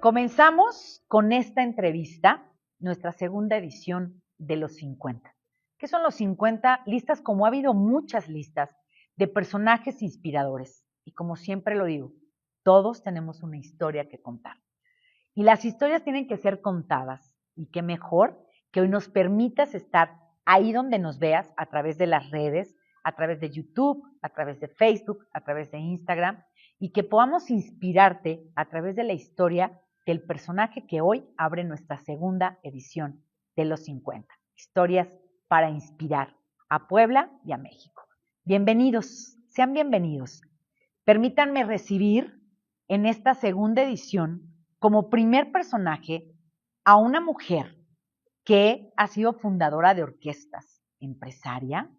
Comenzamos con esta entrevista, nuestra segunda edición de los 50. ¿Qué son los 50? Listas, como ha habido muchas listas de personajes inspiradores. Y como siempre lo digo, todos tenemos una historia que contar. Y las historias tienen que ser contadas. Y qué mejor que hoy nos permitas estar ahí donde nos veas, a través de las redes, a través de YouTube, a través de Facebook, a través de Instagram, y que podamos inspirarte a través de la historia del personaje que hoy abre nuestra segunda edición de los 50. Historias para inspirar a Puebla y a México. Bienvenidos, sean bienvenidos. Permítanme recibir en esta segunda edición como primer personaje a una mujer que ha sido fundadora de orquestas, empresaria,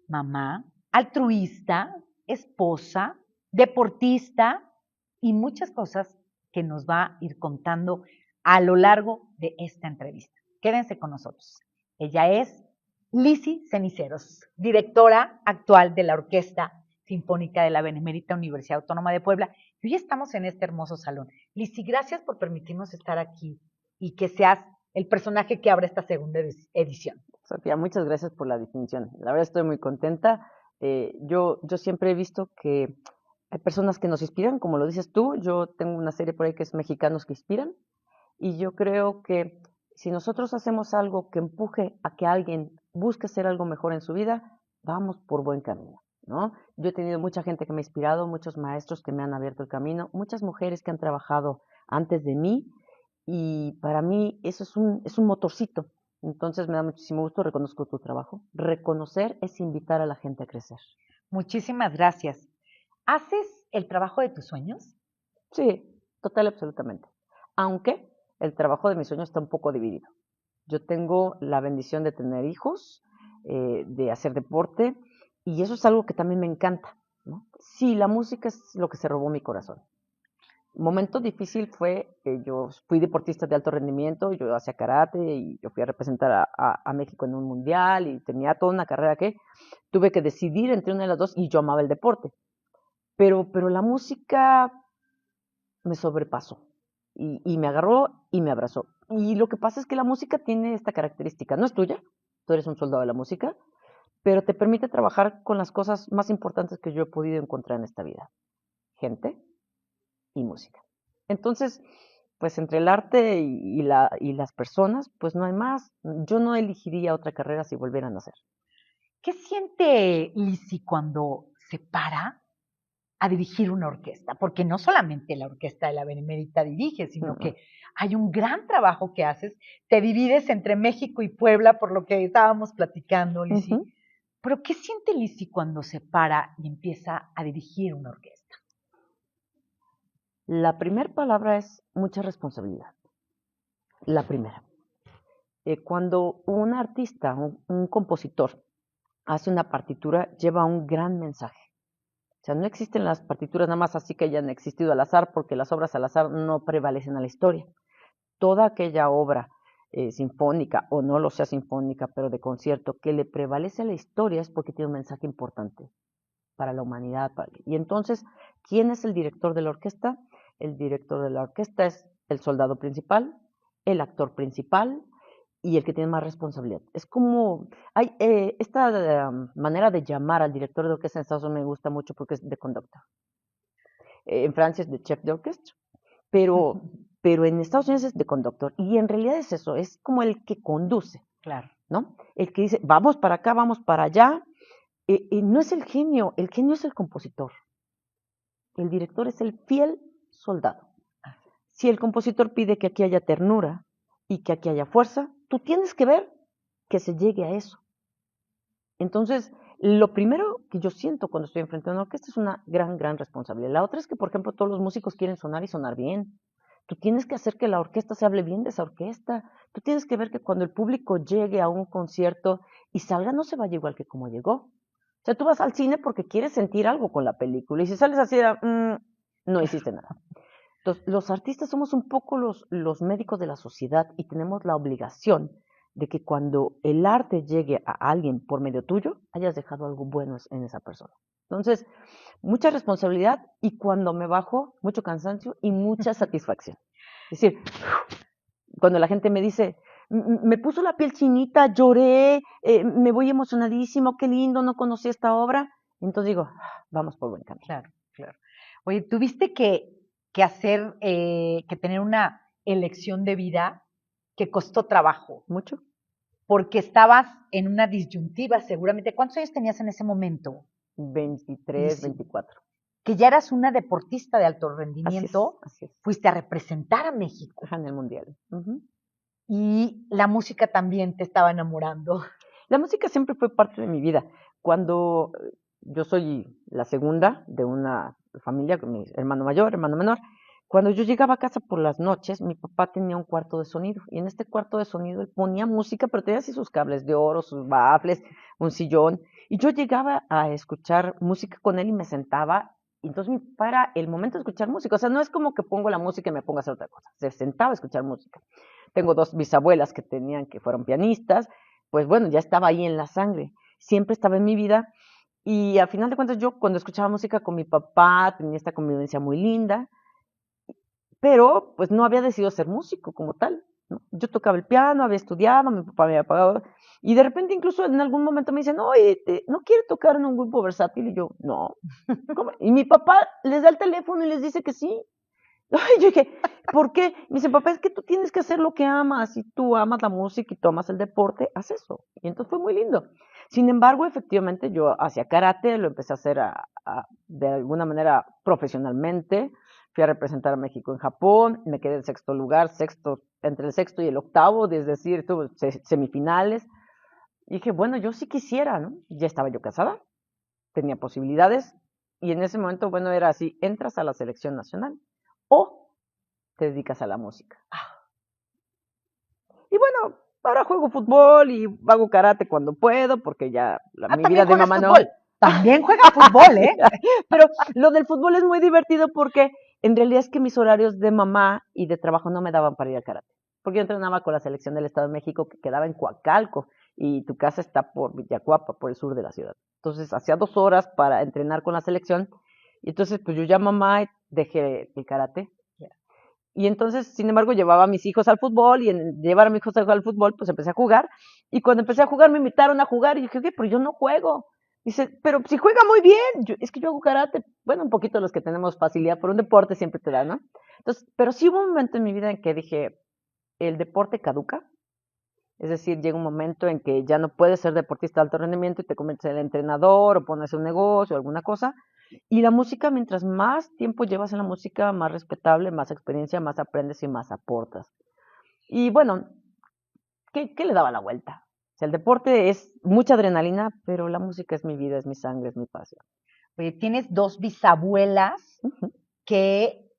mamá, altruista, esposa, deportista y muchas cosas que nos va a ir contando a lo largo de esta entrevista. Quédense con nosotros. Ella es Lizzy Ceniceros, directora actual de la Orquesta Sinfónica de la Benemérita Universidad Autónoma de Puebla. Y hoy estamos en este hermoso salón. Lizzy, gracias por permitirnos estar aquí y que seas el personaje que abre esta segunda edición. Sofía, muchas gracias por la distinción. La verdad estoy muy contenta. Yo siempre he visto que hay personas que nos inspiran, como lo dices tú. Yo tengo una serie por ahí que es Mexicanos que Inspiran. Y yo creo que si nosotros hacemos algo que empuje a que alguien busque hacer algo mejor en su vida, vamos por buen camino, ¿no? Yo he tenido mucha gente que me ha inspirado, muchos maestros que me han abierto el camino, muchas mujeres que han trabajado antes de mí. Y para mí eso es un motorcito. Entonces me da muchísimo gusto, reconozco tu trabajo. Reconocer es invitar a la gente a crecer. Muchísimas gracias. ¿Haces el trabajo de tus sueños? Sí, total, absolutamente. Aunque el trabajo de mis sueños está un poco dividido. Yo tengo la bendición de tener hijos, de hacer deporte, y eso es algo que también me encanta, ¿no? Sí, la música es lo que se robó mi corazón. Momento difícil fue que yo fui deportista de alto rendimiento, yo hacía karate y yo fui a representar a México en un mundial y tenía toda una carrera que tuve que decidir entre una de las dos y yo amaba el deporte. Pero la música me sobrepasó y me agarró y me abrazó. Y lo que pasa es que la música tiene esta característica, no es tuya, tú eres un soldado de la música, pero te permite trabajar con las cosas más importantes que yo he podido encontrar en esta vida, gente y música. Entonces, pues entre el arte y las personas, pues no hay más. Yo no elegiría otra carrera si volvieran a hacer. ¿Qué siente Lizzy cuando se para a dirigir una orquesta? Porque no solamente la Orquesta de la Benemérita dirige, sino que hay un gran trabajo que haces. Te divides entre México y Puebla, por lo que estábamos platicando, Lizzy. Pero ¿qué siente Lizzy cuando se para y empieza a dirigir una orquesta? La primera palabra es mucha responsabilidad. La primera. Cuando un artista, un compositor, hace una partitura, lleva un gran mensaje. O sea, no existen las partituras nada más así que hayan existido al azar, porque las obras al azar no prevalecen a la historia. Toda aquella obra sinfónica, o no lo sea sinfónica, pero de concierto, que le prevalece a la historia es porque tiene un mensaje importante para la humanidad. Y entonces, ¿quién es el director de la orquesta? El director de la orquesta es el soldado principal, el actor principal y el que tiene más responsabilidad. Es como, hay esta manera de llamar al director de orquesta en Estados Unidos me gusta mucho porque es de conductor. En Francia es de chef de orquesta, pero en Estados Unidos es de conductor. Y en realidad es eso, es como el que conduce, Claro. ¿no? El que dice, vamos para acá, vamos para allá. No es el genio es el compositor. El director es el fiel soldado. Si el compositor pide que aquí haya ternura y que aquí haya fuerza, tú tienes que ver que se llegue a eso. Entonces, lo primero que yo siento cuando estoy enfrente de una orquesta es una gran, gran responsabilidad. La otra es que, por ejemplo, todos los músicos quieren sonar y sonar bien. Tú tienes que hacer que la orquesta se hable bien de esa orquesta. Tú tienes que ver que cuando el público llegue a un concierto y salga, no se vaya igual que como llegó. O sea, tú vas al cine porque quieres sentir algo con la película y si sales así, no hiciste nada. Entonces, los artistas somos un poco los médicos de la sociedad y tenemos la obligación de que cuando el arte llegue a alguien por medio tuyo, hayas dejado algo bueno en esa persona. Entonces, mucha responsabilidad y cuando me bajo, mucho cansancio y mucha satisfacción. Es decir, cuando la gente me dice, me puso la piel chinita, lloré, me voy emocionadísimo, qué lindo, no conocí esta obra. Entonces digo, vamos por buen camino. Claro, claro. Oye, tuviste que hacer, que tener una elección de vida que costó trabajo, ¿Mucho? porque estabas en una disyuntiva seguramente. ¿Cuántos años tenías en ese momento? 23, 24. Que ya eras una deportista de alto Así es, rendimiento, así es. fuiste a representar a México Ajá, en el mundial. y la música también te estaba enamorando. La música siempre fue parte de mi vida. Cuando yo soy la segunda de una familia, con mi hermano mayor, hermano menor, cuando yo llegaba a casa por las noches, mi papá tenía un cuarto de sonido y en este cuarto de sonido él ponía música, pero tenía así sus cables de oro, sus baffles, un sillón, y yo llegaba a escuchar música con él y me sentaba, y entonces mi papá era el momento de escuchar música, o sea, no es como que pongo la música y me pongo a hacer otra cosa, se sentaba a escuchar música. Tengo 2 bisabuelas que fueron pianistas, pues bueno, ya estaba ahí en la sangre, siempre estaba en mi vida, y al final de cuentas yo cuando escuchaba música con mi papá tenía esta convivencia muy linda, pero pues no había decidido ser músico como tal, ¿no? Yo tocaba el piano, había estudiado, mi papá me había pagado, y de repente incluso en algún momento me dicen, oye, ¿no quiere tocar en un grupo versátil? Y yo, no. ¿Cómo? Y mi papá les da el teléfono y les dice que sí. Y yo dije, ¿por qué? Me dice, papá, es que tú tienes que hacer lo que amas, si tú amas la música y tú amas el deporte, haz eso. Y entonces fue muy lindo. Sin embargo, efectivamente, yo hacía karate, lo empecé a hacer de alguna manera profesionalmente, fui a representar a México en Japón, me quedé en sexto lugar, entre el sexto y el octavo, es decir, tuve semifinales. Y dije, bueno, yo sí quisiera, ¿no? Ya estaba yo casada, tenía posibilidades, y en ese momento, bueno, era así, entras a la selección nacional o te dedicas a la música. Y bueno, ahora juego fútbol y hago karate cuando puedo, porque ya mi vida También de juegas mamá no. fútbol. También juegas fútbol, ¿eh? Pero lo del fútbol es muy divertido porque en realidad es que mis horarios de mamá y de trabajo no me daban para ir al karate. Porque yo entrenaba con la selección del Estado de México que quedaba en Coacalco y tu casa está por Villacuapa, por el sur de la ciudad. Entonces hacía 2 horas para entrenar con la selección y entonces pues yo ya mamá dejé el karate. Y entonces, sin embargo, llevaba a mis hijos al fútbol y en llevar a mis hijos al fútbol, pues empecé a jugar. Y cuando empecé a jugar, me invitaron a jugar y dije, oye, pero yo no juego. Dice, pero si juega muy bien. Es que yo hago karate. Bueno, un poquito los que tenemos facilidad por un deporte siempre te da, ¿no? Entonces, pero sí hubo un momento en mi vida en que dije, el deporte caduca. Es decir, llega un momento en que ya no puedes ser deportista de alto rendimiento y te conviertes en entrenador o pones un negocio o alguna cosa. Y la música, mientras más tiempo llevas en la música, más respetable, más experiencia, más aprendes y más aportas. Y bueno, ¿qué le daba la vuelta? O sea, el deporte es mucha adrenalina, pero la música es mi vida, es mi sangre, es mi pasión. Oye, tienes 2 bisabuelas que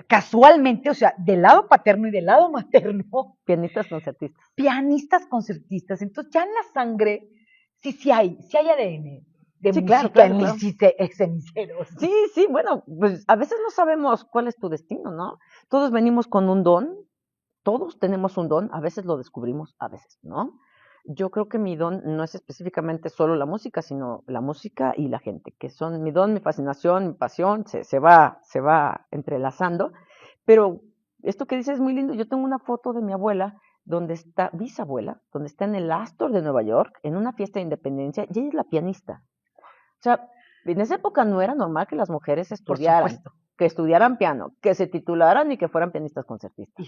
casualmente, o sea, del lado paterno y del lado materno, Pianistas concertistas. pianistas concertistas. Entonces, ya en la sangre, sí hay ADN de Sí, música claro, en claro. mis ceniceros. Sí, bueno, pues a veces no sabemos cuál es tu destino, ¿no? Todos venimos con un don, todos tenemos un don, a veces lo descubrimos, a veces no. Yo creo que mi don no es específicamente solo la música, sino la música y la gente, que son mi don, mi fascinación, mi pasión, se va entrelazando. Pero esto que dices es muy lindo. Yo tengo una foto de mi abuela, bisabuela, donde está en el Astor de Nueva York, en una fiesta de independencia, y ella es la pianista. O sea, en esa época no era normal que las mujeres estudiaran, que estudiaran piano, que se titularan y que fueran pianistas concertistas.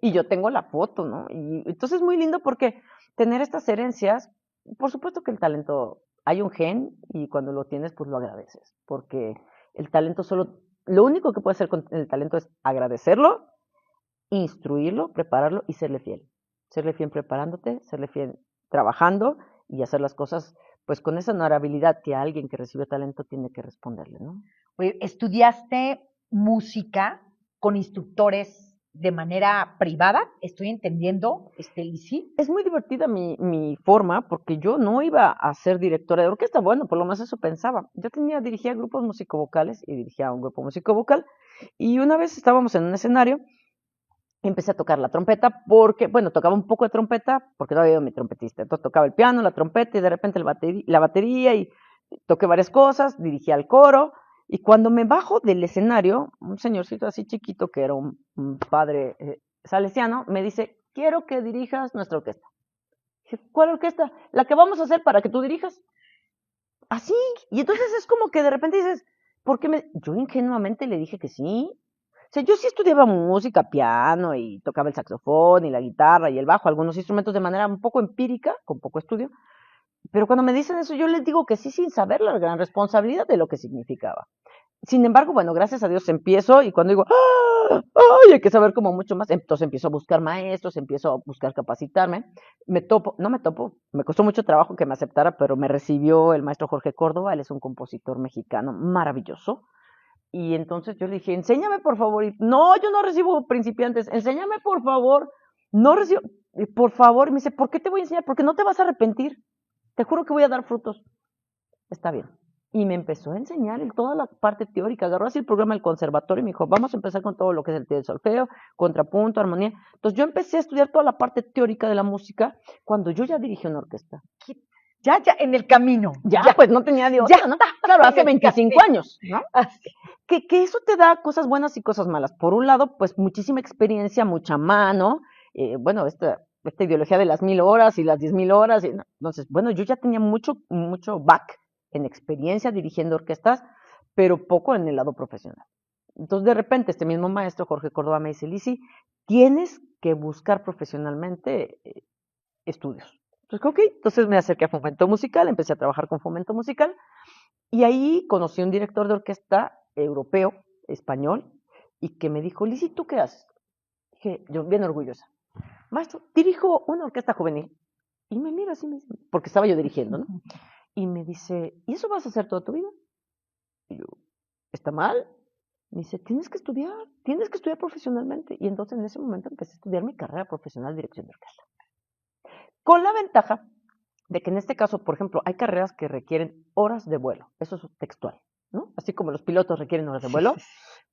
Y yo tengo la foto, ¿no? Y entonces es muy lindo porque tener estas herencias, por supuesto que el talento, hay un gen y cuando lo tienes, pues lo agradeces, porque el talento lo único que puede hacer con el talento es agradecerlo, instruirlo, prepararlo y serle fiel. Serle fiel preparándote, serle fiel trabajando y hacer las cosas pues con esa honorabilidad que alguien que recibe talento tiene que responderle, ¿no? Oye, ¿estudiaste música con instructores de manera privada? ¿Estoy entendiendo, Lizzy? Es muy divertida mi forma porque yo no iba a ser directora de orquesta, bueno, por lo menos eso pensaba. Yo dirigía grupos musicovocales y dirigía un grupo musicovocal y una vez estábamos en un escenario y empecé a tocar la trompeta porque, bueno, tocaba un poco de trompeta porque no había ido mi trompetista. Entonces tocaba el piano, la trompeta y de repente la batería y toqué varias cosas, dirigía el coro Y cuando me bajo del escenario, un señorcito así chiquito, que era un padre salesiano, me dice, quiero que dirijas nuestra orquesta. Dije, ¿cuál orquesta? La que vamos a hacer para que tú dirijas. Así. Y entonces es como que de repente dices, ¿por qué me...? Yo ingenuamente le dije que sí. O sea, yo sí estudiaba música, piano, y tocaba el saxofón, y la guitarra, y el bajo, algunos instrumentos de manera un poco empírica, con poco estudio. Pero cuando me dicen eso, yo les digo que sí, sin saber la gran responsabilidad de lo que significaba. Sin embargo, bueno, gracias a Dios empiezo y cuando digo, ¡ah! ¡Ay! Hay que saber como mucho más. Entonces empiezo a buscar maestros, empiezo a buscar capacitarme. Me costó mucho trabajo que me aceptara, pero me recibió el maestro Jorge Córdoba, él es un compositor mexicano maravilloso. Y entonces yo le dije, enséñame por favor. Y, no, yo no recibo principiantes, enséñame por favor. No recibo, por favor. Y me dice, ¿por qué te voy a enseñar? Porque no te vas a arrepentir. Te juro que voy a dar frutos. Está bien. Y me empezó a enseñar toda la parte teórica. Agarró así el programa del conservatorio y me dijo, vamos a empezar con todo lo que es el solfeo, contrapunto, armonía. Entonces yo empecé a estudiar toda la parte teórica de la música cuando yo ya dirigí una orquesta. Ya, en el camino. Ya, pues no tenía de otra, ¿no? Claro, hace 25 años, ¿no? Que eso te da cosas buenas y cosas malas. Por un lado, pues muchísima experiencia, mucha mano, bueno, esta ideología de las 1000 horas y las 10,000 horas. Entonces, bueno, yo ya tenía mucho back en experiencia dirigiendo orquestas, pero poco en el lado profesional. Entonces, de repente, este mismo maestro, Jorge Córdoba, me dice, Lisi, tienes que buscar profesionalmente estudios. Entonces, ok, entonces me acerqué a Fomento Musical, empecé a trabajar con Fomento Musical, y ahí conocí a un director de orquesta europeo, español, y que me dijo, Lisi, ¿tú qué haces? Dije, yo bien orgullosa, maestro, dirijo una orquesta juvenil. Y me mira así, porque estaba yo dirigiendo, ¿no? Y me dice, ¿y eso vas a hacer toda tu vida? Y yo, ¿está mal? Me dice, tienes que estudiar profesionalmente. Y entonces en ese momento empecé a estudiar mi carrera profesional de dirección de orquesta. Con la ventaja de que en este caso, por ejemplo, hay carreras que requieren horas de vuelo. Eso es textual, ¿no? Así como los pilotos requieren horas de vuelo.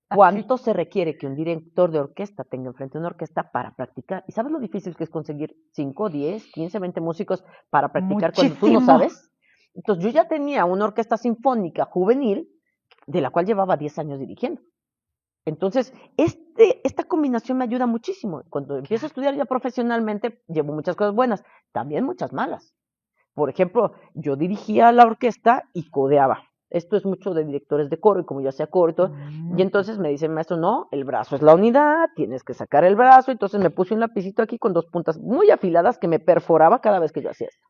¿Cuánto se requiere que un director de orquesta tenga enfrente una orquesta para practicar? ¿Y sabes lo difícil que es conseguir 5, 10, 15, 20 músicos para practicar cuando tú no sabes? Entonces yo ya tenía una orquesta sinfónica juvenil de la cual llevaba 10 años dirigiendo. Entonces, esta combinación me ayuda muchísimo. Cuando empiezo a estudiar ya profesionalmente, llevo muchas cosas buenas, también muchas malas. Por ejemplo, yo dirigía la orquesta y codeaba. Esto es mucho de directores de coro, y como yo hacía coro y todo, y entonces me dice el maestro, no, el brazo es la unidad, tienes que sacar el brazo. Entonces me puse un lapicito aquí con 2 puntas muy afiladas que me perforaba cada vez que yo hacía esto.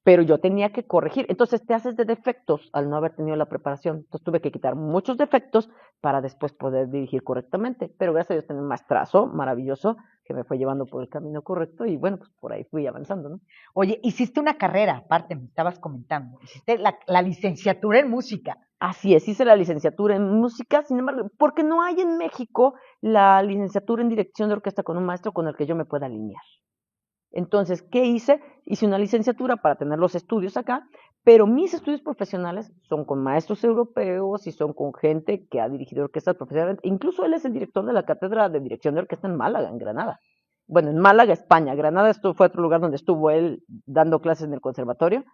Pero yo tenía que corregir. Entonces te haces de defectos al no haber tenido la preparación. Entonces tuve que quitar muchos defectos para después poder dirigir correctamente. Pero gracias a Dios tenía un maestrazo maravilloso que me fue llevando por el camino correcto y bueno, pues por ahí fui avanzando, ¿no? Oye, hiciste una carrera, aparte me estabas comentando, hiciste la licenciatura en música. Así es, hice la licenciatura en música, sin embargo, porque no hay en México la licenciatura en dirección de orquesta con un maestro con el que yo me pueda alinear. Entonces, ¿qué hice? Hice una licenciatura para tener los estudios acá, pero mis estudios profesionales son con maestros europeos y son con gente que ha dirigido orquestas profesionalmente. Incluso él es el director de la cátedra de dirección de orquesta en Málaga, en Granada. Bueno, en Málaga, España. Granada fue otro lugar donde estuvo él dando clases en el conservatorio.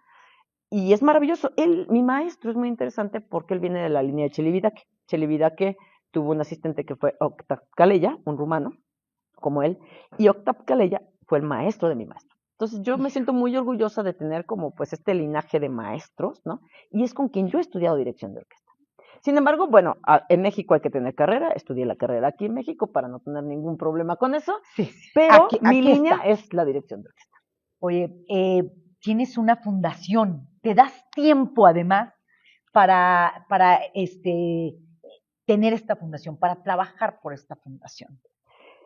Y es maravilloso. Mi maestro es muy interesante porque él viene de la línea de Chelividache. Chelividache tuvo un asistente que fue Octav Calella, un rumano, como él, y Octav Calella fue el maestro de mi maestro. Entonces yo me siento muy orgullosa de tener como pues este linaje de maestros, ¿no? Y es con quien yo he estudiado dirección de orquesta. Sin embargo, bueno, en México hay que tener carrera, estudié la carrera aquí en México para no tener ningún problema con eso, sí, pero mi línea es la dirección de orquesta. Oye, tienes una fundación, te das tiempo además para tener esta fundación, para trabajar por esta fundación.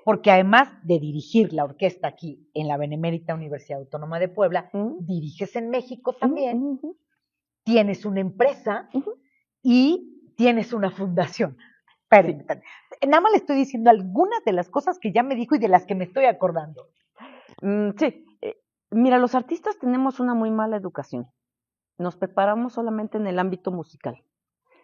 Porque además de dirigir la orquesta aquí en la Benemérita Universidad Autónoma de Puebla, diriges en México también, tienes una empresa y tienes una fundación. Permítanme. Sí. Nada más le estoy diciendo algunas de las cosas que ya me dijo y de las que me estoy acordando. Sí, mira, los artistas tenemos una muy mala educación. Nos preparamos solamente en el ámbito musical.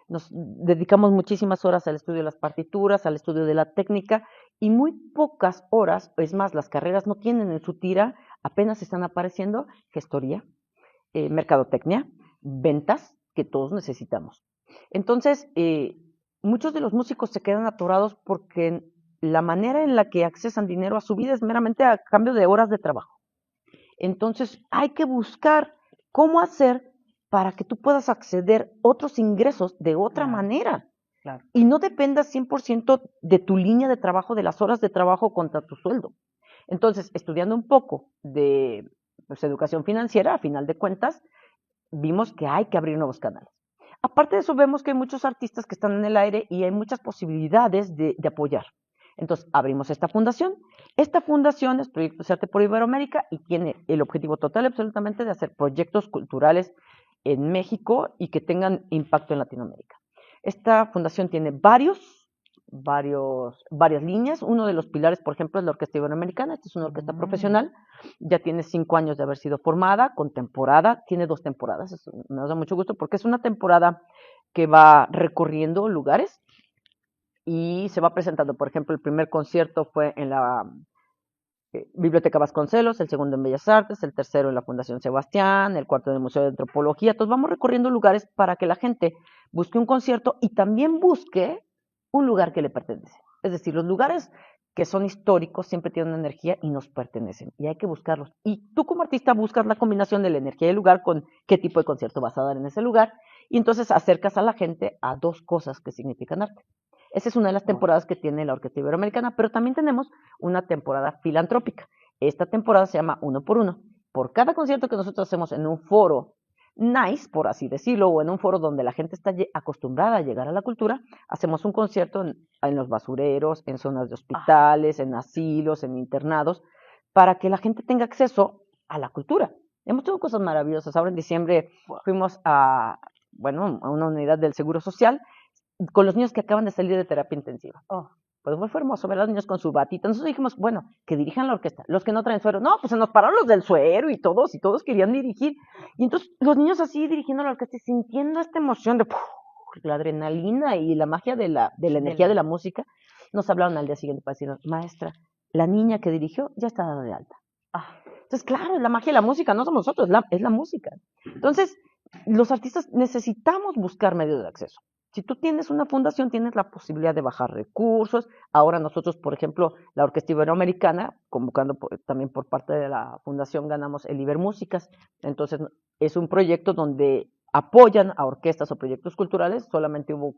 Nos dedicamos muchísimas horas al estudio de las partituras, al estudio de la técnica y muy pocas horas, es más, las carreras no tienen en su tira, apenas están apareciendo gestoría, mercadotecnia, ventas, que todos necesitamos. Entonces, muchos de los músicos se quedan atorados porque la manera en la que accesan dinero a su vida es meramente a cambio de horas de trabajo. Entonces, hay que buscar cómo hacer para que tú puedas acceder a otros ingresos de otra manera. Claro. Y no dependas 100% de tu línea de trabajo, de las horas de trabajo contra tu sueldo. Entonces, estudiando un poco de educación financiera, a final de cuentas, vimos que hay que abrir nuevos canales. Aparte de eso, vemos que hay muchos artistas que están en el aire y hay muchas posibilidades de apoyar. Entonces, abrimos esta fundación. Esta fundación es Proyectos Arte por Iberoamérica y tiene el objetivo total y absolutamente de hacer proyectos culturales en México y que tengan impacto en Latinoamérica. Esta fundación tiene varias líneas. Uno de los pilares, por ejemplo, es la Orquesta Iberoamericana. Esta es una orquesta profesional. Ya tiene 5 años de haber sido formada, con temporada. Tiene 2 temporadas. Eso me da mucho gusto porque es una temporada que va recorriendo lugares y se va presentando. Por ejemplo, el primer concierto fue en la Biblioteca Vasconcelos, el segundo en Bellas Artes, el tercero en la Fundación Sebastián, el cuarto en el Museo de Antropología. Entonces vamos recorriendo lugares para que la gente busque un concierto y también busque un lugar que le pertenece. Es decir, los lugares que son históricos siempre tienen una energía y nos pertenecen y hay que buscarlos. Y tú como artista buscas la combinación de la energía del lugar con qué tipo de concierto vas a dar en ese lugar y entonces acercas a la gente a 2 cosas que significan arte. Esa es una de las temporadas que tiene la Orquesta Iberoamericana, pero también tenemos una temporada filantrópica. Esta temporada se llama Uno por Uno. Por cada concierto que nosotros hacemos en un foro nice, por así decirlo, o en un foro donde la gente está acostumbrada a llegar a la cultura, hacemos un concierto en los basureros, en zonas de hospitales, en asilos, en internados, para que la gente tenga acceso a la cultura. Hemos tenido cosas maravillosas. Ahora en diciembre fuimos a una unidad del Seguro Social con los niños que acaban de salir de terapia intensiva. Pues fue hermoso ver a los niños con su batita. Entonces dijimos, bueno, que dirijan la orquesta. Los que no traen suero, no, pues se nos pararon los del suero y todos querían dirigir. Y entonces los niños así dirigiendo la orquesta y sintiendo esta emoción de la adrenalina y la magia de la energía de la música, nos hablaron al día siguiente para decirnos, maestra, la niña que dirigió ya está dada de alta. Entonces, claro, es la magia de la música, no somos nosotros, es la música. Entonces, los artistas necesitamos buscar medios de acceso. Si tú tienes una fundación, tienes la posibilidad de bajar recursos. Ahora nosotros, por ejemplo, la Orquesta Iberoamericana, convocando también por parte de la fundación, ganamos el Ibermúsicas. Entonces, es un proyecto donde apoyan a orquestas o proyectos culturales. Solamente hubo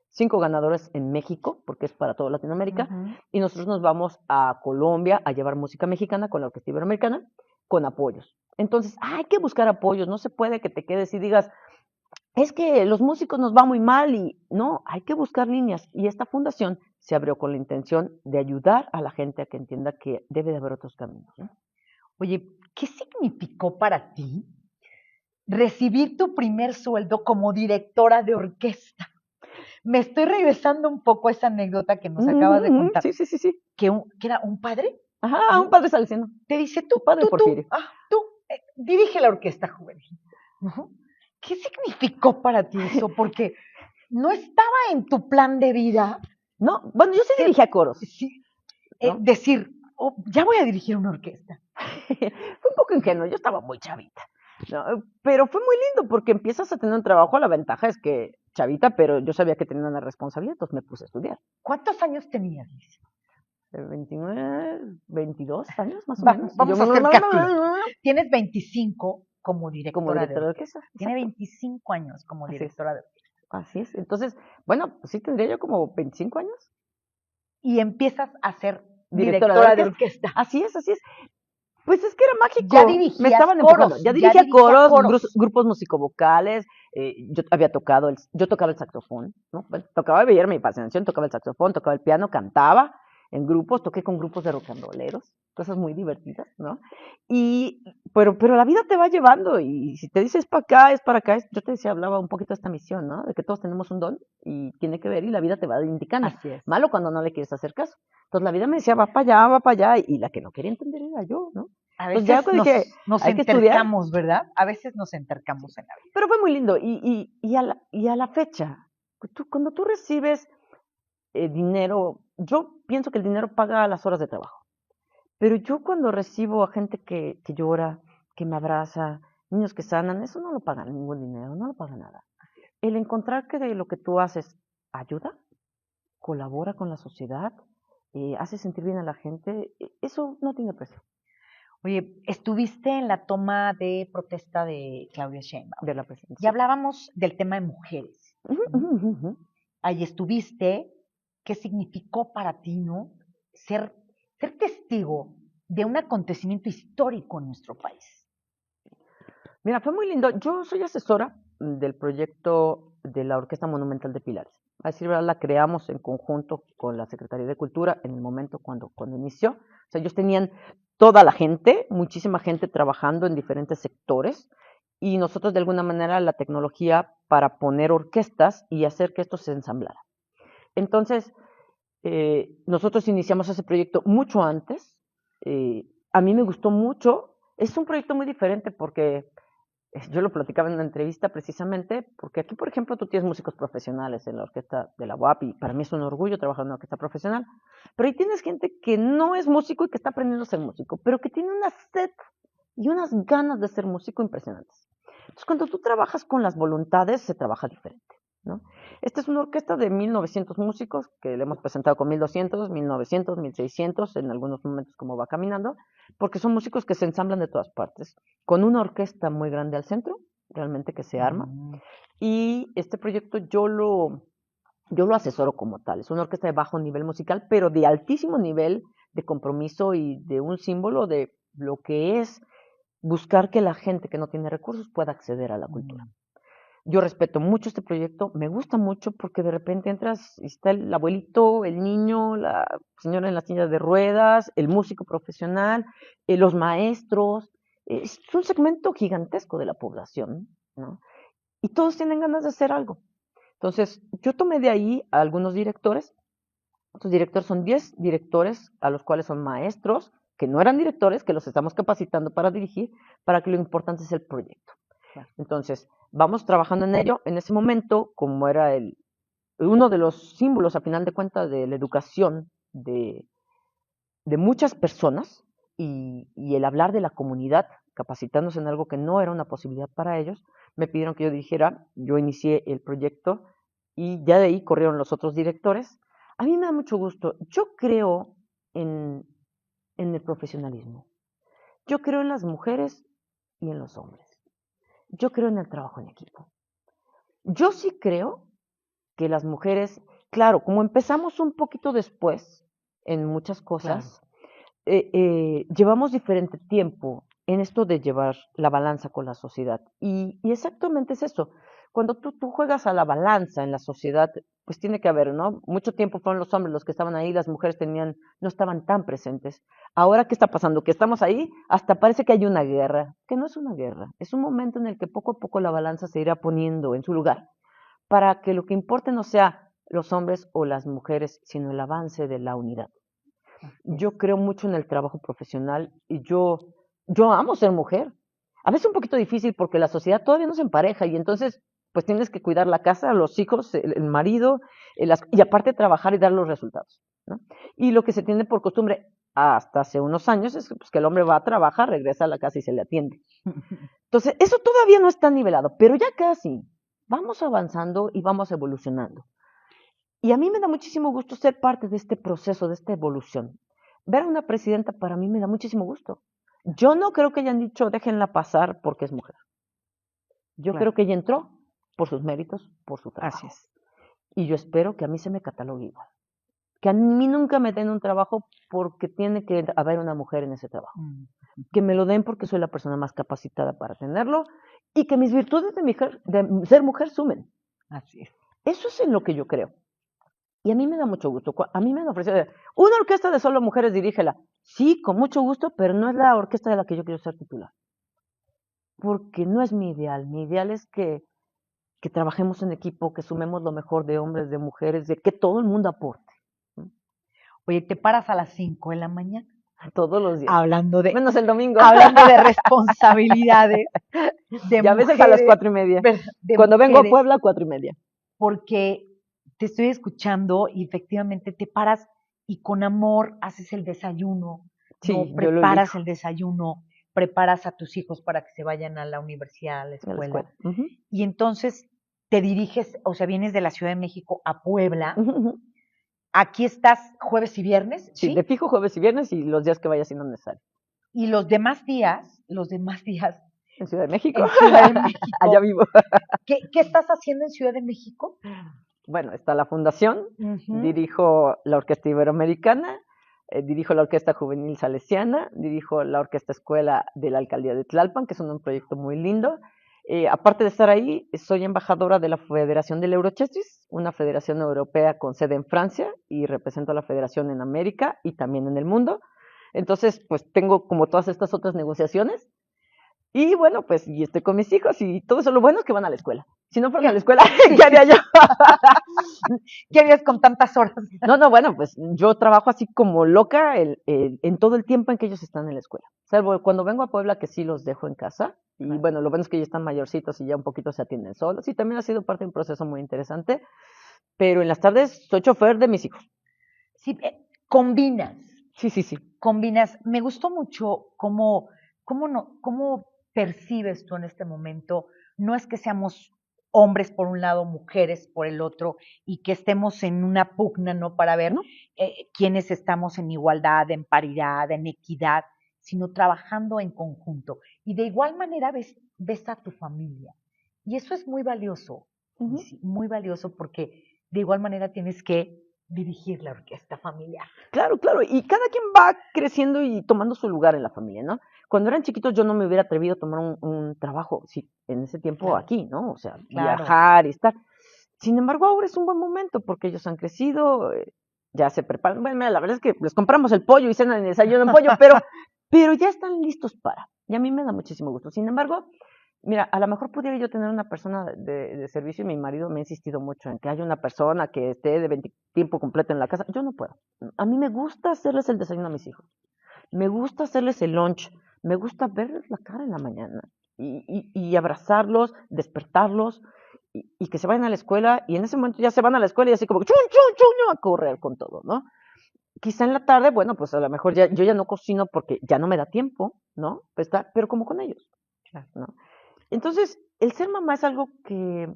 5 ganadores en México, porque es para toda Latinoamérica. Y nosotros nos vamos a Colombia a llevar música mexicana con la Orquesta Iberoamericana, con apoyos. Entonces, hay que buscar apoyos. No se puede que te quedes y digas, es que los músicos nos va muy mal y no, hay que buscar líneas. Y esta fundación se abrió con la intención de ayudar a la gente a que entienda que debe de haber otros caminos, ¿no? Oye, ¿qué significó para ti recibir tu primer sueldo como directora de orquesta? Me estoy regresando un poco a esa anécdota que nos acabas de contar. Sí. Que era un padre. Ajá, un padre salesiano. Te dice, tú, padre Porfirio. Dirige la orquesta juvenil. ¿Qué significó para ti eso? Porque no estaba en tu plan de vida. No, bueno, yo sí dirigía coros. Sí, ¿no? Decir, ya voy a dirigir una orquesta. Fue un poco ingenuo, yo estaba muy chavita. ¿No? Pero fue muy lindo porque empiezas a tener un trabajo. La ventaja es que chavita, pero yo sabía que tenía una responsabilidad, entonces me puse a estudiar. ¿Cuántos años tenías, Liz? 29, 22 años más o menos. Vamos a hacer cálculo. Tienes 25 como directora de orquesta. Tiene 25 años como directora de orquesta. Así es. Entonces, bueno, pues sí tendría yo como 25 años. Y empiezas a ser directora de orquesta. Así es. Pues es que era mágico. Ya dirigías me estaban coros. Empujando. Ya dirigía coros, grupos musicovocales. Yo tocaba el saxofón, ¿no? Tocaba Veía mi fascinación, tocaba el saxofón, tocaba el piano, cantaba en grupos, toqué con grupos de rock and rolleros, cosas muy divertidas, ¿no? Pero la vida te va llevando y si te dices para acá, es para acá. Yo te decía, hablaba un poquito de esta misión, ¿no? De que todos tenemos un don y tiene que ver y la vida te va indicando. Así es. Malo cuando no le quieres hacer caso. Entonces la vida me decía, va para allá, y la que no quería entender era yo, ¿no? A veces ya nos entercamos, ¿verdad? A veces nos entercamos en la vida. Pero fue muy lindo y a la fecha, cuando tú recibes dinero, yo pienso que el dinero paga las horas de trabajo. Pero yo cuando recibo a gente que llora, que me abraza, niños que sanan, eso no lo pagan ningún dinero, no lo paga nada. el encontrar que de lo que tú haces ayuda, colabora con la sociedad, hace sentir bien a la gente, eso no tiene precio Oye, estuviste en la toma de protesta de Claudia Sheinbaum de la y presidencia. hablábamos del tema de mujeres, Ujú, ¿no? ujú, ujú. Ahí estuviste, ¿qué significó para ti, no? Ser, ser testigo de un acontecimiento histórico en nuestro país. Mira, fue muy lindo. Yo soy asesora del proyecto de la Orquesta Monumental de Pilares. A decir verdad, la creamos en conjunto con la Secretaría de Cultura en el momento cuando inició. O sea, ellos tenían toda la gente, muchísima gente trabajando en diferentes sectores y nosotros de alguna manera la tecnología para poner orquestas y hacer que esto se ensamblara. Entonces, nosotros iniciamos ese proyecto mucho antes. A mí me gustó mucho. Es un proyecto muy diferente porque yo lo platicaba en una entrevista precisamente, porque aquí, por ejemplo, tú tienes músicos profesionales en la orquesta de la UAP y para mí es un orgullo trabajar en una orquesta profesional, pero ahí tienes gente que no es músico y que está aprendiendo a ser músico, pero que tiene una sed y unas ganas de ser músico impresionantes. Entonces, cuando tú trabajas con las voluntades, se trabaja diferente, ¿no? Esta es una orquesta de 1900 músicos que le hemos presentado con 1200, 1900, 1600, en algunos momentos como va caminando, porque son músicos que se ensamblan de todas partes, con una orquesta muy grande al centro, realmente que se arma, y este proyecto yo lo asesoro como tal. Es una orquesta de bajo nivel musical, pero de altísimo nivel de compromiso y de un símbolo de lo que es buscar que la gente que no tiene recursos pueda acceder a la cultura. Yo respeto mucho este proyecto, me gusta mucho porque de repente entras y está el abuelito, el niño, la señora en la silla de ruedas, el músico profesional, los maestros. Es un segmento gigantesco de la población, ¿no? Y todos tienen ganas de hacer algo. Entonces, yo tomé de ahí a algunos directores. Estos directores son 10 directores, a los cuales son maestros, que no eran directores, que los estamos capacitando para dirigir, para que lo importante es el proyecto. Entonces, vamos trabajando en ello. En ese momento, como era uno de los símbolos, a final de cuentas, de la educación de muchas personas y el hablar de la comunidad, capacitándose en algo que no era una posibilidad para ellos, me pidieron que yo dirigiera, yo inicié el proyecto y ya de ahí corrieron los otros directores. A mí me da mucho gusto. Yo creo en, en el profesionalismo. Yo creo en las mujeres y en los hombres. Yo creo en el trabajo en equipo. Yo sí creo que las mujeres, claro, como empezamos un poquito después en muchas cosas, llevamos diferente tiempo en esto de llevar la balanza con la sociedad. Y exactamente es eso. Cuando tú juegas a la balanza en la sociedad, pues tiene que haber, ¿no? Mucho tiempo fueron los hombres los que estaban ahí, las mujeres no estaban tan presentes. Ahora, ¿qué está pasando? Que estamos ahí, hasta parece que hay una guerra, que no es una guerra, es un momento en el que poco a poco la balanza se irá poniendo en su lugar, para que lo que importe no sea los hombres o las mujeres, sino el avance de la unidad. Yo creo mucho en el trabajo profesional y yo amo ser mujer. A veces es un poquito difícil porque la sociedad todavía no se empareja y entonces pues tienes que cuidar la casa, los hijos, el marido, y aparte trabajar y dar los resultados, ¿no? Y lo que se tiene por costumbre hasta hace unos años es pues, que el hombre va a trabajar, regresa a la casa y se le atiende. Entonces, eso todavía no está nivelado, pero ya casi. Vamos avanzando y vamos evolucionando. Y a mí me da muchísimo gusto ser parte de este proceso, de esta evolución. Ver a una presidenta para mí me da muchísimo gusto. Yo no creo que hayan dicho déjenla pasar porque es mujer. Yo creo que ella entró por sus méritos, por su trabajo. Así es. Y yo espero que a mí se me catalogue igual. Que a mí nunca me den un trabajo porque tiene que haber una mujer en ese trabajo. Que me lo den porque soy la persona más capacitada para tenerlo y que mis virtudes de ser mujer sumen. Así es. Eso es en lo que yo creo. Y a mí me da mucho gusto. A mí me han ofrecido una orquesta de solo mujeres, dirígela. Sí, con mucho gusto, pero no es la orquesta de la que yo quiero ser titular. Porque no es mi ideal. Mi ideal es que trabajemos en equipo, que sumemos lo mejor de hombres, de mujeres, de que todo el mundo aporte. Oye, te paras a las 5 de la mañana. Todos los días. Hablando de, Menos el domingo. hablando de responsabilidades, de y a veces mujeres, a las 4:30. de Cuando vengo a mujeres, Puebla, 4:30. porque te estoy escuchando y efectivamente te paras y con amor haces el desayuno, Sí, no yo lo preparas elijo. el desayuno, preparas a tus hijos para que se vayan a la universidad, a la A la escuela. escuela. Uh-huh. Y entonces te diriges, o sea, vienes de la Ciudad de México a Puebla. Ujú. Aquí estás jueves y viernes, Sí, de ¿sí? fijo jueves y viernes y los días que vaya siendo necesario. Y los demás días En Ciudad de México, en Ciudad de allá México. vivo. ¿Qué estás haciendo en Ciudad de México? Bueno, está la fundación, Ujú. dirijo la Orquesta Iberoamericana, dirijo la Orquesta Juvenil Salesiana, dirijo la Orquesta Escuela de la Alcaldía de Tlalpan, que es un proyecto muy lindo. Aparte de estar ahí, soy embajadora de la Federación del Eurochessis, una federación europea con sede en Francia, y represento a la federación en América y también en el mundo. Entonces, pues tengo como todas estas otras negociaciones. Y bueno, pues y estoy con mis hijos y todo eso. Lo bueno es que van a la escuela. Si no fueran a la escuela, Sí, ¿qué sí, haría yo? sí. ¿Qué harías con tantas horas? No, bueno, pues yo trabajo así como loca en todo el tiempo en que ellos están en la escuela. Salvo cuando vengo a Puebla, que sí los dejo en casa. Y Claro. bueno, lo bueno es que ya están mayorcitos y ya un poquito se atienden solos. Y también ha sido parte de un proceso muy interesante. Pero en las tardes soy chofer de mis hijos. Sí, combinas, Sí, sí, sí. combinas. Me gustó mucho cómo percibes tú en este momento. No es que seamos hombres por un lado, mujeres por el otro, y que estemos en una pugna, ¿no? Para ver ¿No? quiénes estamos en igualdad, en paridad, en equidad, sino trabajando en conjunto. Y de igual manera ves a tu familia. Y eso es muy valioso, Ujú. Missy, muy valioso porque de igual manera tienes que dirigir la orquesta familiar. Claro, claro. Y cada quien va creciendo y tomando su lugar en la familia, ¿no? Cuando eran chiquitos yo no me hubiera atrevido a tomar un trabajo, sí, en ese tiempo Claro, aquí, ¿no? O sea, claro. viajar y estar. Sin embargo, ahora es un buen momento porque ellos han crecido, ya se preparan. Bueno, mira, la verdad es que les compramos el pollo y cenan y desayunan pollo, pero ya están listos para. Y a mí me da muchísimo gusto. Sin embargo, mira, a lo mejor pudiera yo tener una persona de servicio y mi marido me ha insistido mucho en que haya una persona que esté de 20 tiempo completo en la casa. Yo no puedo. A mí me gusta hacerles el desayuno a mis hijos. Me gusta hacerles el lunch. Me gusta verles la cara en la mañana y abrazarlos, despertarlos y que se vayan a la escuela y en ese momento ya se van a la escuela y así como chun, chun, chun, a correr con todo, ¿no? Quizá en la tarde, bueno, pues a lo mejor ya, yo ya no cocino porque ya no me da tiempo, ¿no? Pero como con ellos, Claro. ¿no? Entonces, el ser mamá es algo que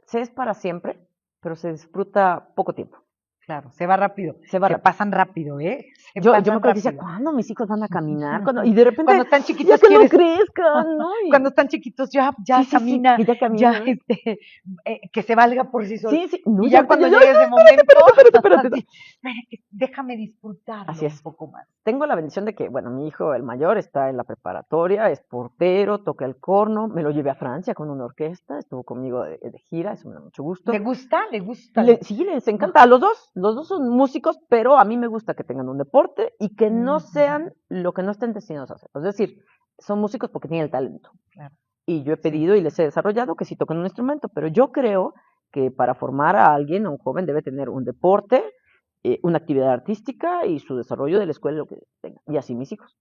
se es para siempre, pero se disfruta poco tiempo. Claro, se va rápido, Se va se rápido. pasan rápido, ¿eh? Se Yo me pasan acuerdo que decía, rápido. ¿cuándo mis hijos van a caminar? ¿Cuándo? Y de Cuando repente, están ya chiquitos que no quieres, crezcan, ¿no? Y cuando están chiquitos ya sí, sí, sí, camina, que ya ya caminan. que se valga por sí solo. Sí, sí, no, Y y ya ahorita cuando yo, llegue ese momento, espérate, espérate, espérate. así, "Espera, déjame Así disfrutarlo un es. poco más". Tengo la bendición de que, bueno, mi hijo, el mayor, está en la preparatoria, es portero, toca el corno, me lo llevé a Francia con una orquesta, estuvo conmigo de gira, eso me da mucho gusto. ¿Le gusta? ¿Le gusta? Sí, les encanta a los dos son músicos, pero a mí me gusta que tengan un deporte y que no Ujú, sean lo que no estén destinados a hacer. Es decir, son músicos porque tienen el talento. claro, Y yo he sí. pedido y les he desarrollado que sí toquen un instrumento, pero yo creo que para formar a alguien, a un joven, debe tener un deporte, una actividad artística y su desarrollo de la escuela, lo que tenga. Y así mis hijos.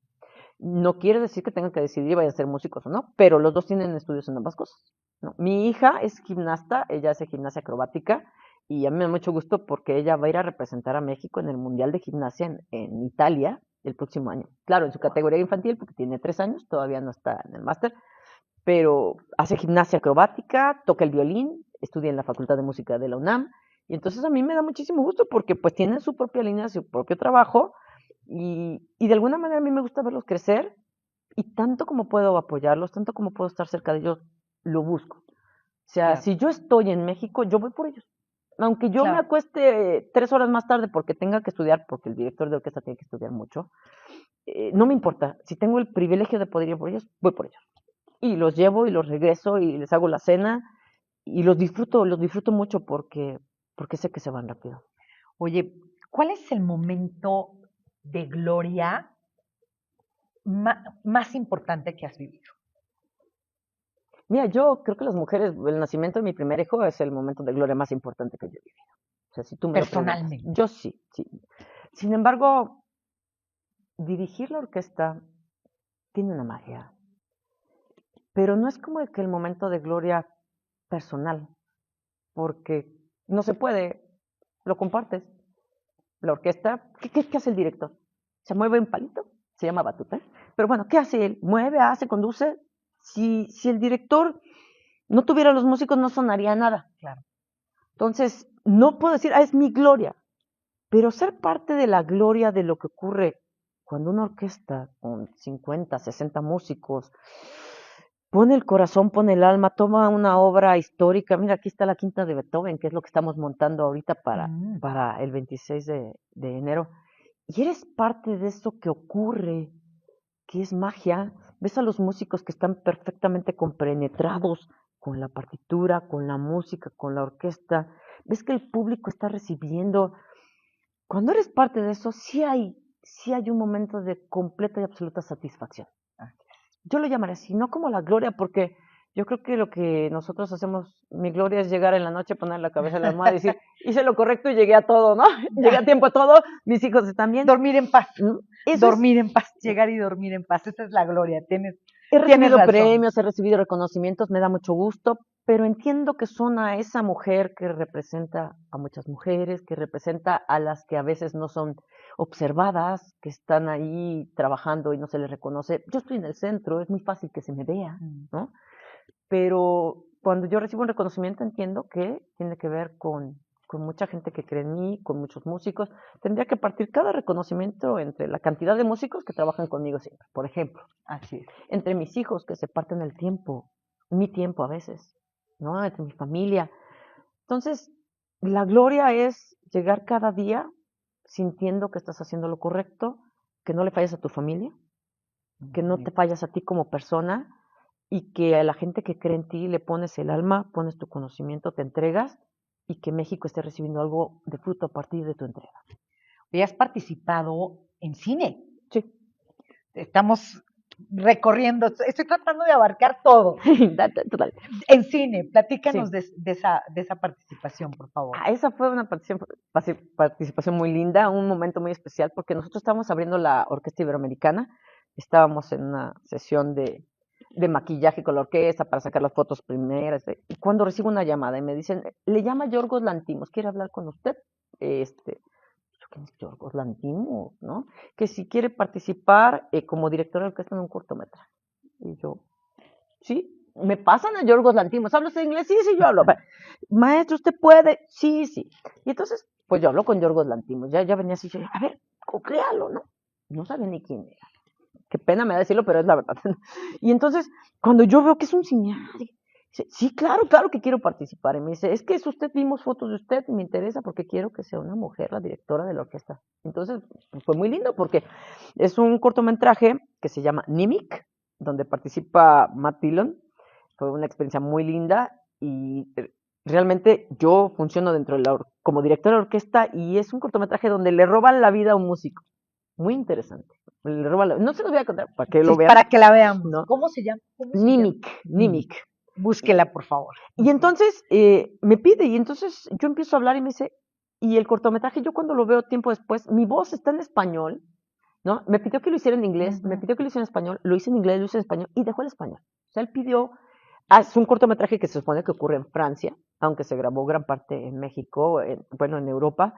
No quiere decir que tengan que decidir si vayan a ser músicos o no, pero los dos tienen estudios en ambas cosas, ¿no? Mi hija es gimnasta, ella hace gimnasia acrobática y a mí me da mucho gusto porque ella va a ir a representar a México en el Mundial de Gimnasia en Italia el próximo año. Claro, en su Guau. categoría infantil porque tiene 3 años, todavía no está en el máster, pero hace gimnasia acrobática, toca el violín, estudia en la Facultad de Música de la UNAM, y entonces a mí me da muchísimo gusto porque pues tienen su propia línea, su propio trabajo, y de alguna manera a mí me gusta verlos crecer, y tanto como puedo apoyarlos, tanto como puedo estar cerca de ellos, lo busco. O sea, Claro, si yo estoy en México, yo voy por ellos. Aunque yo me claro. acueste 3 horas más tarde porque tenga que estudiar, porque el director de orquesta tiene que estudiar mucho, no me importa. Si tengo el privilegio de poder ir por ellos, voy por ellos y los llevo y los regreso y les hago la cena y los disfruto mucho porque sé que se van rápido. Oye, ¿cuál es el momento de gloria más importante que has vivido? Mira, yo creo que las mujeres, el nacimiento de mi primer hijo es el momento de gloria más importante que yo he vivido. O sea, si tú me lo preguntas, Personalmente. yo sí, sí. Sin embargo, dirigir la orquesta tiene una magia, pero no es como que el momento de gloria personal, porque no se puede, lo compartes. La orquesta, ¿qué hace el director? Se mueve un palito, se llama batuta. Pero bueno, ¿qué hace él? Mueve, hace, conduce. Si el director No tuviera los músicos, no sonaría nada. Claro. Entonces, no puedo decir, es mi gloria, pero ser parte de la gloria de lo que ocurre cuando una orquesta con 50, 60 músicos pone el corazón, pone el alma, toma una obra histórica. Mira, aquí está la Quinta de Beethoven, que es lo que estamos montando ahorita para el 26 de enero. Y eres parte de eso que ocurre, que es magia. Ves a los músicos que están perfectamente compenetrados con la partitura, con la música, con la orquesta. Ves que el público está recibiendo. Cuando eres parte de eso, sí hay un momento de completa y absoluta satisfacción. Yo lo llamaré así, no como la gloria, porque yo creo que lo que nosotros hacemos, mi gloria es llegar en la noche, poner la cabeza en la almohada y decir, hice lo correcto y llegué a todo, ¿no? Llegué a tiempo a todo, mis hijos están bien. Dormir en paz. Dormir en paz, llegar y dormir en paz. Esa es la gloria. He recibido premios, he recibido reconocimientos, me da mucho gusto, pero entiendo que son a esa mujer que representa a muchas mujeres, que representa a las que a veces no son observadas, que están ahí trabajando y no se les reconoce. Yo estoy en el centro, es muy fácil que se me vea, ¿no? Pero cuando yo recibo un reconocimiento entiendo que tiene que ver con mucha gente que cree en mí, con muchos músicos. Tendría que partir cada reconocimiento entre la cantidad de músicos que trabajan conmigo siempre, por ejemplo. Así es. Entre mis hijos que se parten el tiempo, mi tiempo a veces, ¿no? Entre mi familia. Entonces, la gloria es llegar cada día sintiendo que estás haciendo lo correcto, que no le fallas a tu familia, que no te fallas a ti como persona y que a la gente que cree en ti le pones el alma, pones tu conocimiento, te entregas y que México esté recibiendo algo de fruto a partir de tu entrega. ¿Y has participado en cine? Sí. Estamos recorriendo, estoy tratando de abarcar todo. Total. En cine, platícanos Sí. de esa participación, por favor. Esa fue una participación muy linda, un momento muy especial, porque nosotros estábamos abriendo la Orquesta Iberoamericana, estábamos en una sesión de maquillaje con la orquesta para sacar las fotos primeras, y cuando recibo una llamada y me dicen, le llama Yorgos Lantimos, ¿quiere hablar con usted? ¿Quién es Yorgos Lantimos? ¿No? Que si quiere participar como director de orquesta en un cortometraje. Y yo, sí, me pasan a Yorgos Lantimos. ¿Hablas inglés? Sí, yo hablo. Maestro, ¿usted puede? Sí. Y entonces, pues yo hablo con Yorgos Lantimos. Ya venía así, yo, a ver, créalo, ¿no? No sabía ni quién era. Qué pena me da decirlo, pero es la verdad. Y entonces, cuando yo veo que es un cineasta, dice, sí, claro que quiero participar. Y me dice, es que vimos fotos de usted y me interesa porque quiero que sea una mujer la directora de la orquesta. Entonces, fue muy lindo porque es un cortometraje que se llama Nimic, donde participa Matt Dillon. Fue una experiencia muy linda y realmente yo funciono como directora de orquesta y es un cortometraje donde le roban la vida a un músico. Muy interesante. No se lo voy a contar para que lo vean. Para que la veamos. ¿No? ¿Cómo se llama? Nimic. Búsquela, por favor. Y entonces me pide, y entonces yo empiezo a hablar y me dice, y el cortometraje, yo cuando lo veo tiempo después, mi voz está en español, ¿no? Me pidió que lo hiciera en inglés, me pidió que lo hiciera en español, lo hice en inglés, lo hice en español, y dejó el español. O sea, él pidió, es un cortometraje que se supone que ocurre en Francia, aunque se grabó gran parte en México, en Europa,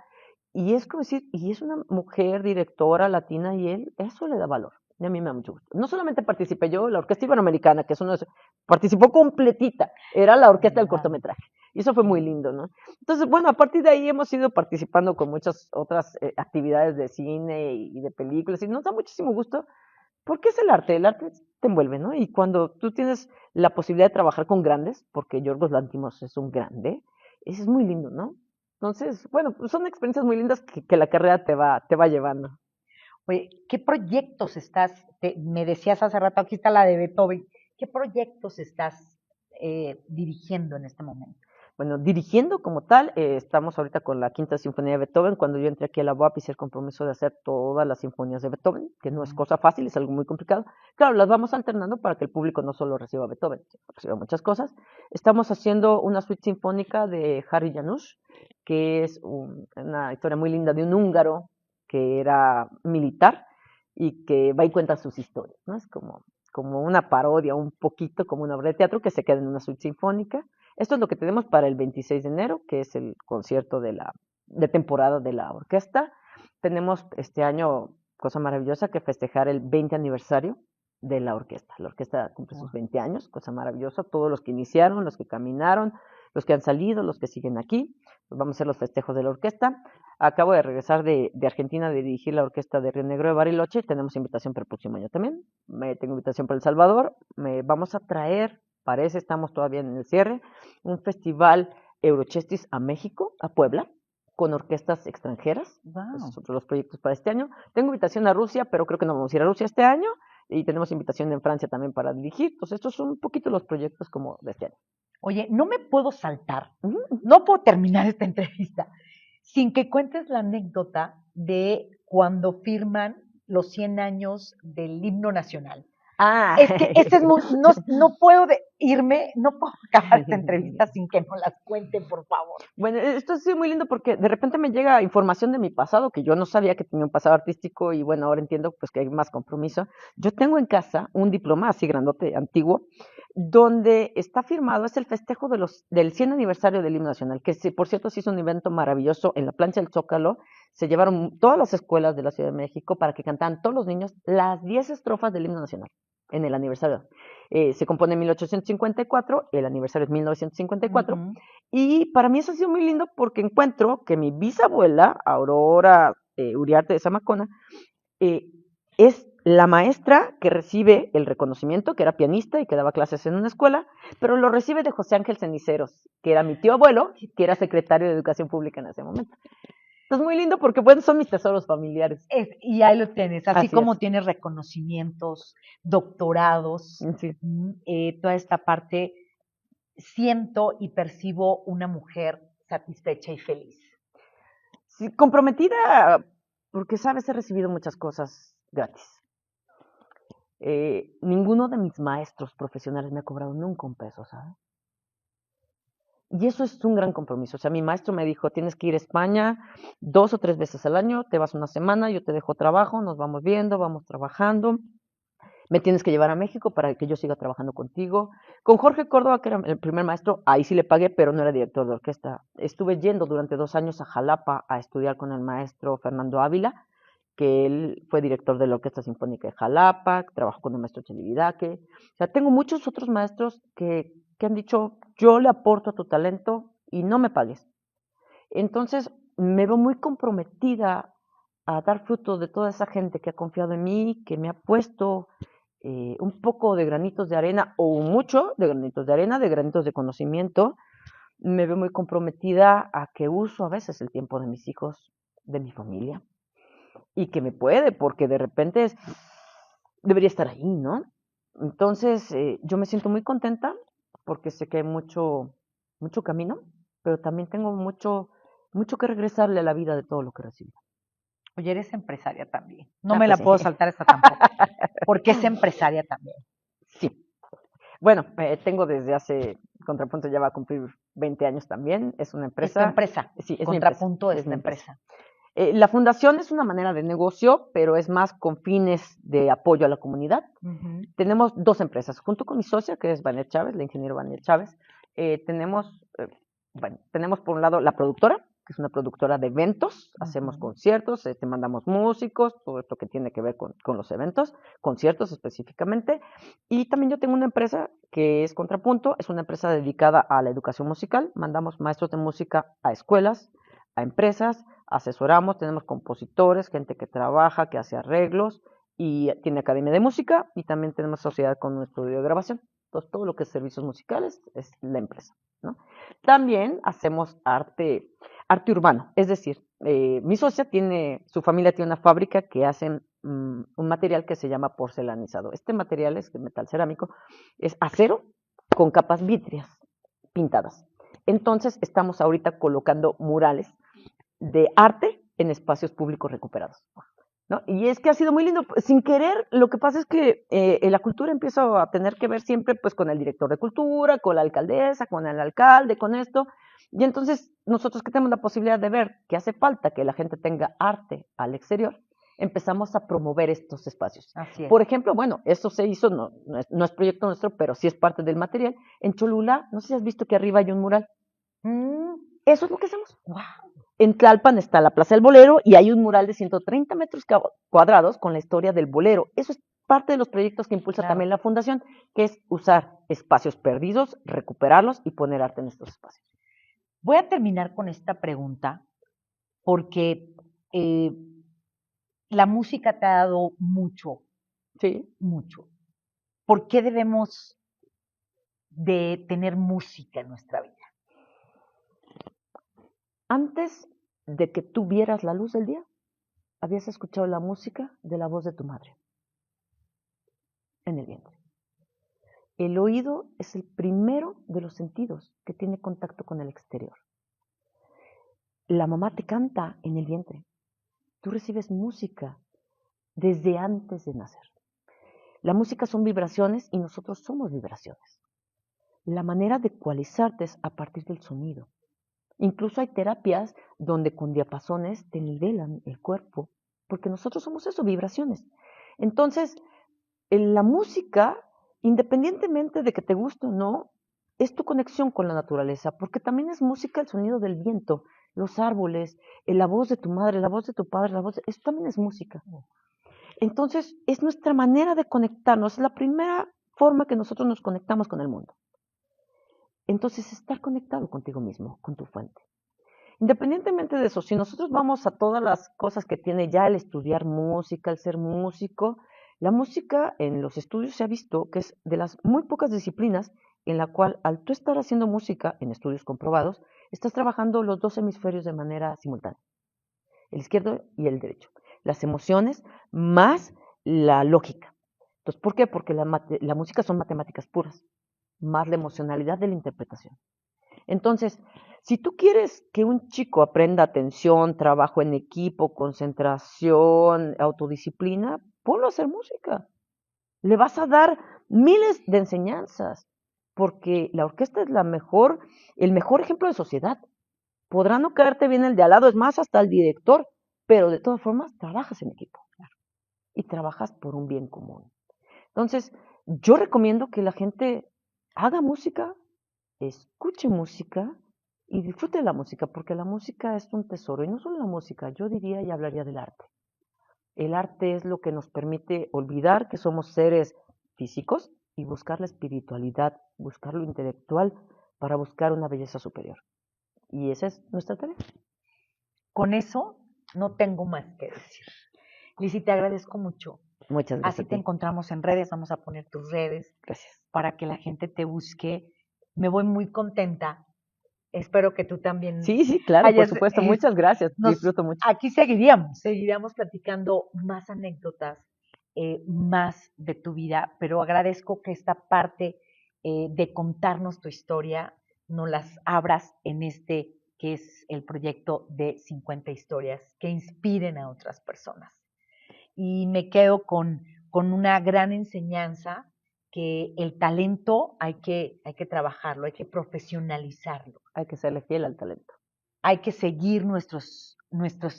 y es como decir, y es una mujer directora latina y él, eso le da valor. Y a mí me da mucho gusto. No solamente participé yo, la Orquesta Iberoamericana, que es uno de esos, participó completita, era la orquesta del cortometraje. Y eso fue muy lindo, ¿no? Entonces, bueno, a partir de ahí hemos ido participando con muchas otras actividades de cine y de películas, y nos da muchísimo gusto, porque es el arte te envuelve, ¿no? Y cuando tú tienes la posibilidad de trabajar con grandes, porque Yorgos Lantimos es un grande, eso es muy lindo, ¿no? Entonces, bueno, pues son experiencias muy lindas que la carrera te va llevando. Oye, ¿qué proyectos me decías hace rato, aquí está la de Beethoven, ¿qué proyectos estás dirigiendo en este momento? Bueno, dirigiendo como tal, estamos ahorita con la Quinta Sinfonía de Beethoven. Cuando yo entré aquí a la UAP hice el compromiso de hacer todas las sinfonías de Beethoven, que no es cosa fácil, es algo muy complicado. Claro, las vamos alternando para que el público no solo reciba Beethoven, sino reciba muchas cosas. Estamos haciendo una suite sinfónica de Harry Janusz, que es una historia muy linda de un húngaro que era militar y que va y cuenta sus historias, ¿no? Es como una parodia, un poquito como una obra de teatro que se queda en una suite sinfónica. Esto es lo que tenemos para el 26 de enero, que es el concierto de temporada de la orquesta. Tenemos este año, cosa maravillosa, que festejar el 20 aniversario de la orquesta. La orquesta cumple Wow. sus 20 años, cosa maravillosa. Todos los que iniciaron, los que caminaron, los que han salido, los que siguen aquí. Pues vamos a hacer los festejos de la orquesta. Acabo de regresar de Argentina de dirigir la orquesta de Río Negro de Bariloche. Tenemos invitación para el próximo año también. Tengo invitación para El Salvador. Vamos a traer, parece, estamos todavía en el cierre, un festival Eurochestis a México, a Puebla, con orquestas extranjeras. Wow. Esos son los proyectos para este año. Tengo invitación a Rusia, pero creo que no vamos a ir a Rusia este año. Y tenemos invitación en Francia también para dirigir. Entonces, estos son un poquito los proyectos como de este año. Oye, no me puedo saltar, no puedo terminar esta entrevista sin que cuentes la anécdota de cuando firman los 100 años del himno nacional. Ah. Es que ese es muy, no puedo irme, no puedo acabar esta entrevista sin que no las cuenten, por favor. Bueno, esto ha sido muy lindo porque de repente me llega información de mi pasado que yo no sabía que tenía un pasado artístico y bueno, ahora entiendo pues que hay más compromiso. Yo tengo en casa un diploma así grandote, antiguo, donde está firmado, es el festejo del 100 aniversario del himno nacional, que por cierto se hizo un evento maravilloso en la plancha del Zócalo. Se llevaron todas las escuelas de la Ciudad de México para que cantaran todos los niños las 10 estrofas del himno nacional en el aniversario. Se compone en 1854, el aniversario es 1954, y para mí eso ha sido muy lindo porque encuentro que mi bisabuela, Aurora Uriarte de Zamacona, es la maestra que recibe el reconocimiento, que era pianista y que daba clases en una escuela, pero lo recibe de José Ángel Ceniceros, que era mi tío abuelo, que era secretario de Educación Pública en ese momento. Entonces, muy lindo porque bueno, son mis tesoros familiares. Y ahí lo tienes, así como es. tienes reconocimientos, doctorados, Sí. Toda esta parte, siento y percibo una mujer satisfecha y feliz. Sí, comprometida, porque sabes, he recibido muchas cosas gratis. Ninguno de mis maestros profesionales me ha cobrado nunca un peso, ¿sabes? Y eso es un gran compromiso. O sea, mi maestro me dijo, tienes que ir a España 2 o 3 veces al año, te vas una semana, yo te dejo trabajo, nos vamos viendo, vamos trabajando. Me tienes que llevar a México para que yo siga trabajando contigo. Con Jorge Córdoba, que era el primer maestro, ahí sí le pagué, pero no era director de orquesta. Estuve yendo durante 2 años a Jalapa a estudiar con el maestro Fernando Ávila, que él fue director de la Orquesta Sinfónica de Jalapa, trabajó con el maestro Chelividaque. O sea, tengo muchos otros maestros que han dicho, yo le aporto a tu talento y no me pagues. Entonces, me veo muy comprometida a dar fruto de toda esa gente que ha confiado en mí, que me ha puesto un poco de granitos de arena o mucho de granitos de arena, de granitos de conocimiento. Me veo muy comprometida a que uso a veces el tiempo de mis hijos, de mi familia, y que me puede, porque de repente debería estar ahí, ¿no? Entonces, yo me siento muy contenta porque sé que hay mucho camino, pero también tengo mucho que regresarle a la vida de todo lo que recibí. Oye, eres empresaria también. No me la sí. puedo saltar esta tampoco, porque es empresaria también. Sí. Bueno, tengo desde hace, Contrapunto ya va a cumplir 20 años también, es una empresa. Es tu empresa. Sí, es Contrapunto mi empresa. es una empresa. La fundación es una manera de negocio, pero es más con fines de apoyo a la comunidad. Tenemos 2 empresas, junto con mi socia, que es Vaniel Chávez, la ingeniera Vaniel Chávez. Tenemos por un lado la productora, que es una productora de eventos, hacemos conciertos, mandamos músicos, todo esto que tiene que ver con los eventos, conciertos específicamente. Y también yo tengo una empresa que es Contrapunto, es una empresa dedicada a la educación musical, mandamos maestros de música a escuelas, a empresas, asesoramos, tenemos compositores, gente que trabaja, que hace arreglos y tiene academia de música y también tenemos sociedad con un estudio de grabación. Entonces, todo lo que es servicios musicales es la empresa, ¿no? También hacemos arte urbano, es decir, mi socia su familia tiene una fábrica que hacen un material que se llama porcelanizado. Este material es de metal cerámico, es acero con capas vítreas pintadas. Entonces, estamos ahorita colocando murales de arte en espacios públicos recuperados, ¿no? Y es que ha sido muy lindo, sin querer. Lo que pasa es que la cultura empieza a tener que ver siempre pues con el director de cultura, con la alcaldesa, con el alcalde, con esto, y entonces nosotros que tenemos la posibilidad de ver que hace falta que la gente tenga arte al exterior, empezamos a promover estos espacios. Así es. Por ejemplo, bueno, esto se hizo, no es proyecto nuestro, pero sí es parte del material. En Cholula, no sé si has visto que arriba hay un mural. Eso es lo que hacemos. Wow. En Tlalpan está la Plaza del Bolero y hay un mural de 130 metros cuadrados con la historia del bolero. Eso es parte de los proyectos que impulsa Claro. también la Fundación, que es usar espacios perdidos, recuperarlos y poner arte en estos espacios. Voy a terminar con esta pregunta porque eh, la música te ha dado mucho, Sí. mucho. ¿Por qué debemos de tener música en nuestra vida? Antes de que tú vieras la luz del día, habías escuchado la música de la voz de tu madre en el vientre. El oído es el primero de los sentidos que tiene contacto con el exterior. La mamá te canta en el vientre. Tú recibes música desde antes de nacer. La música son vibraciones y nosotros somos vibraciones. La manera de ecualizarte es a partir del sonido. Incluso hay terapias donde con diapasones te nivelan el cuerpo, porque nosotros somos eso, vibraciones. Entonces, la música, independientemente de que te guste o no, es tu conexión con la naturaleza, porque también es música el sonido del viento, los árboles, la voz de tu madre, la voz de tu padre, eso también es música. Entonces, es nuestra manera de conectarnos, es la primera forma que nosotros nos conectamos con el mundo. Entonces, estar conectado contigo mismo, con tu fuente. Independientemente de eso, si nosotros vamos a todas las cosas que tiene ya el estudiar música, el ser músico, la música en los estudios se ha visto que es de las muy pocas disciplinas en la cual al tú estar haciendo música, en estudios comprobados, estás trabajando los dos hemisferios de manera simultánea, el izquierdo y el derecho. Las emociones más la lógica. Entonces, ¿por qué? Porque la música son matemáticas puras, más la emocionalidad de la interpretación. Entonces, si tú quieres que un chico aprenda atención, trabajo en equipo, concentración, autodisciplina, ponlo a hacer música. Le vas a dar miles de enseñanzas, porque la orquesta es el mejor ejemplo de sociedad. Podrá no caerte bien el de al lado, es más, hasta el director, pero de todas formas trabajas en equipo y trabajas por un bien común. Entonces, yo recomiendo que la gente haga música, escuche música y disfrute de la música, porque la música es un tesoro. Y no solo la música, yo diría y hablaría del arte. El arte es lo que nos permite olvidar que somos seres físicos y buscar la espiritualidad, buscar lo intelectual para buscar una belleza superior. Y esa es nuestra tarea. Con eso no tengo más que decir. Lizzy, te agradezco mucho. Muchas gracias. Así te encontramos en redes, vamos a poner tus redes. Gracias. Para que la gente te busque. Me voy muy contenta. Espero que tú también. Sí, claro, por supuesto. Muchas gracias. Disfruto mucho. Aquí seguiríamos platicando más anécdotas, más de tu vida, pero agradezco que esta parte de contarnos tu historia nos las abras en este que es el proyecto de 50 historias que inspiren a otras personas. Y me quedo con una gran enseñanza que el talento hay que trabajarlo, hay que profesionalizarlo. Hay que serle fiel al talento. Hay que seguir nuestros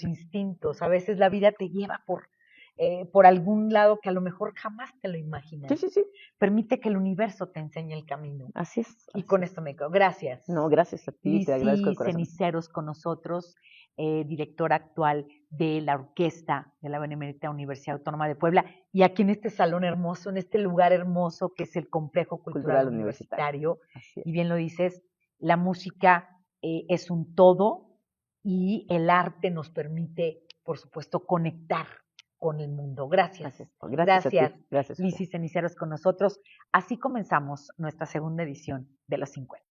instintos. A veces la vida te lleva por algún lado que a lo mejor jamás te lo imaginas. Sí. Permite que el universo te enseñe el camino. Así es. Y con esto me quedo. Gracias. No, gracias a ti, te agradezco el corazón. Ceniceros con nosotros, directora actual de la orquesta de la Benemérita Universidad Autónoma de Puebla, y aquí en este salón hermoso, en este lugar hermoso que es el Complejo Cultural Universitario. Y bien lo dices, la música es un todo y el arte nos permite, por supuesto, conectar con el mundo. Gracias. Gracias. Lizzy Ceniceros con nosotros. Así comenzamos nuestra segunda edición de Los 50.